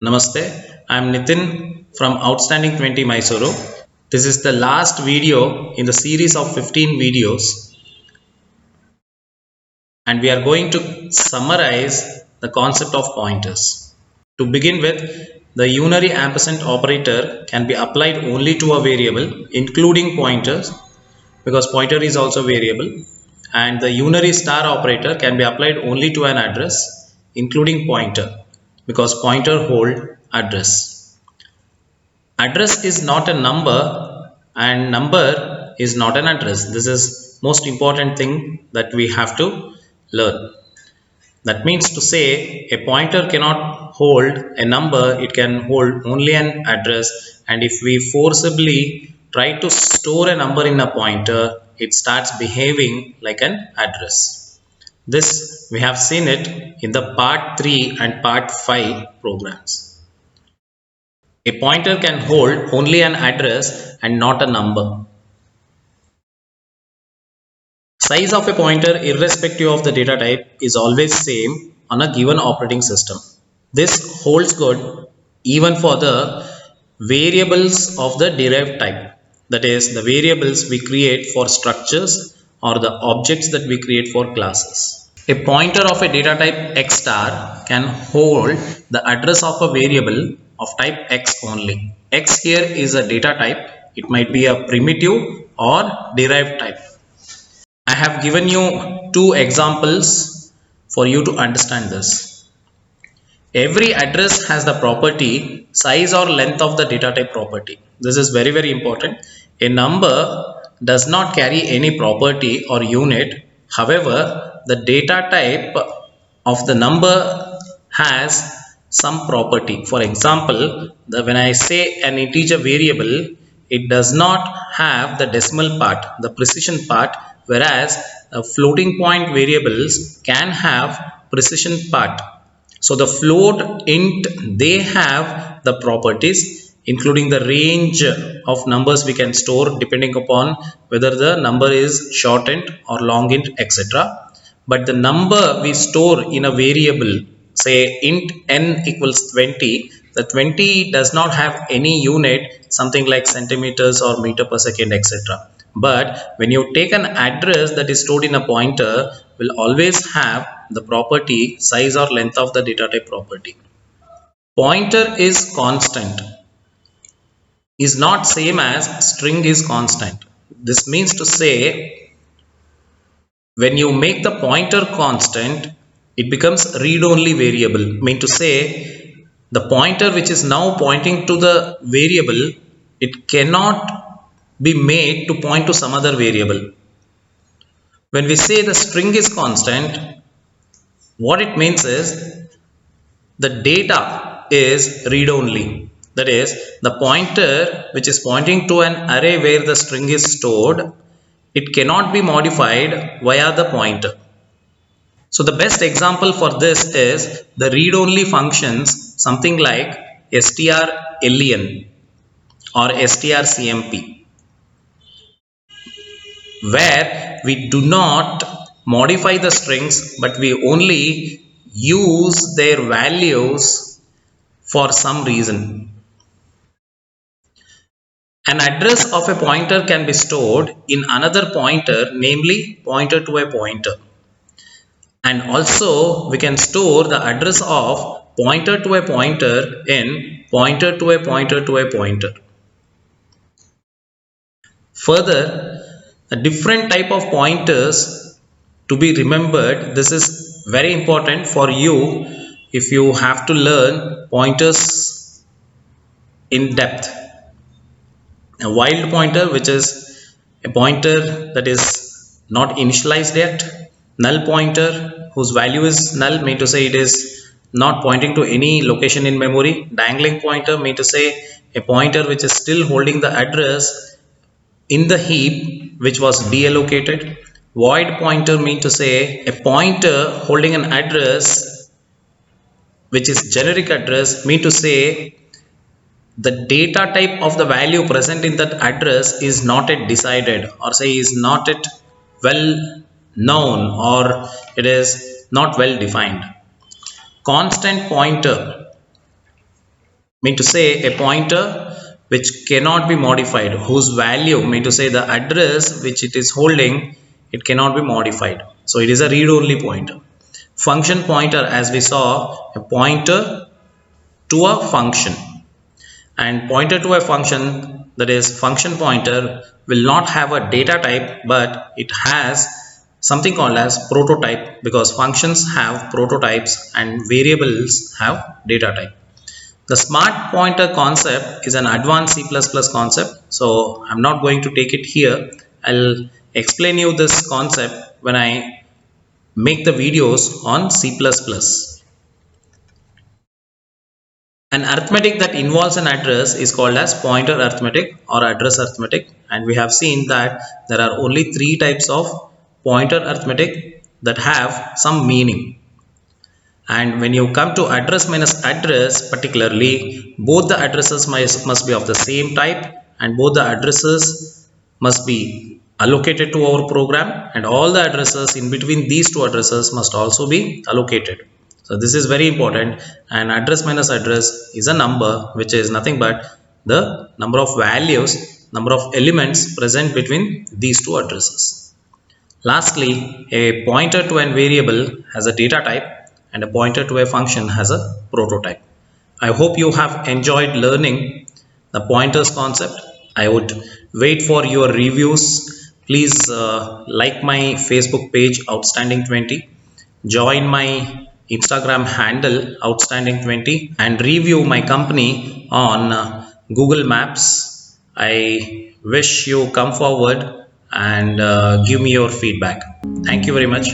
Namaste, I am Nitin from Outstanding 20 Mysuru. This is the last video in the series of 15 videos, and we are going to summarize the concept of pointers. To begin with, the unary ampersand operator can be applied only to a variable including pointers, because pointer is also variable, and the unary star operator can be applied only to an address including pointer, because pointer hold address. Address is not a number and number is not an address. This is most important thing that we have to learn. That means to say a pointer cannot hold a number, it can hold only an address, and if we forcibly try to store a number in a pointer, it starts behaving like an address. This we have seen it in the part 3 and part 5 programs. A pointer can hold only an address and not a number. Size of a pointer irrespective of the data type is always same on a given operating system. This holds good even for the variables of the derived type, that is the variables we create for structures or the objects that we create for classes. A pointer of a data type x star can hold the address of a variable of type x only. X here is a data type. It might be a primitive or derived type. I have given you two examples for you to understand this. Every address has the property size or length of the data type property. This is very important. A number does not carry any property or unit. However, the data type of the number has some property. For example, when I say an integer variable, it does not have the decimal part, the precision part, whereas floating point variables can have precision part. So the float, int, they have the properties including the range of numbers we can store depending upon whether the number is short int or long int, etc. But the number we store in a variable, say int n equals 20, the 20 does not have any unit, something like centimeters or meter per second, etc. But when you take an address that is stored in a pointer, will always have the property size or length of the data type property. Pointer is constant is not same as string is constant. This means to say when you make the pointer constant, it becomes read-only variable. Mean to say the pointer which is now pointing to the variable, it cannot be made to point to some other variable. When we say the string is constant, what it means is the data is read-only. That is, the pointer which is pointing to an array where the string is stored, it cannot be modified via the pointer. So the best example for this is the read-only functions, something like strlen or strcmp, where we do not modify the strings but we only use their values for some reason. An address of a pointer can be stored in another pointer, namely pointer to a pointer. And also we can store the address of pointer to a pointer in pointer to a pointer to a pointer. Further, a different type of pointers to be remembered. This is very important for you if you have to learn pointers in depth. A wild pointer, which is a pointer that is not initialized yet. Null pointer whose value is null, mean to say it is not pointing to any location in memory. Dangling pointer, mean to say a pointer which is still holding the address in the heap which was deallocated. Void pointer, mean to say a pointer holding an address which is generic address, mean to say the data type of the value present in that address is not yet decided, or say is not yet well known, or it is not well defined. Constant pointer mean to say a pointer which cannot be modified, whose value, mean to say the address which it is holding, it cannot be modified. So it is a read-only pointer. Function pointer, as we saw, a pointer to a function, and pointer to a function, that is function pointer, will not have a data type, but it has something called as prototype, because functions have prototypes and variables have data type. The smart pointer concept is an advanced C++ concept, so I'm not going to take it here. I'll explain you this concept when I make the videos on C++. An arithmetic that involves an address is called as pointer arithmetic or address arithmetic, and we have seen that there are only three types of pointer arithmetic that have some meaning. And when you come to address minus address, particularly, both the addresses must be of the same type, and both the addresses must be allocated to our program, and all the addresses in between these two addresses must also be allocated. So this is very important. And address minus address is a number which is nothing but the number of values, number of elements present between these two addresses. Lastly, a pointer to a variable has a data type, and a pointer to a function has a prototype. I hope you have enjoyed learning the pointers concept. I would wait for your reviews. Please like my Facebook page Outstanding20, join my Instagram handle Outstanding20, and review my company on Google Maps. I wish you come forward and give me your feedback. Thank you very much.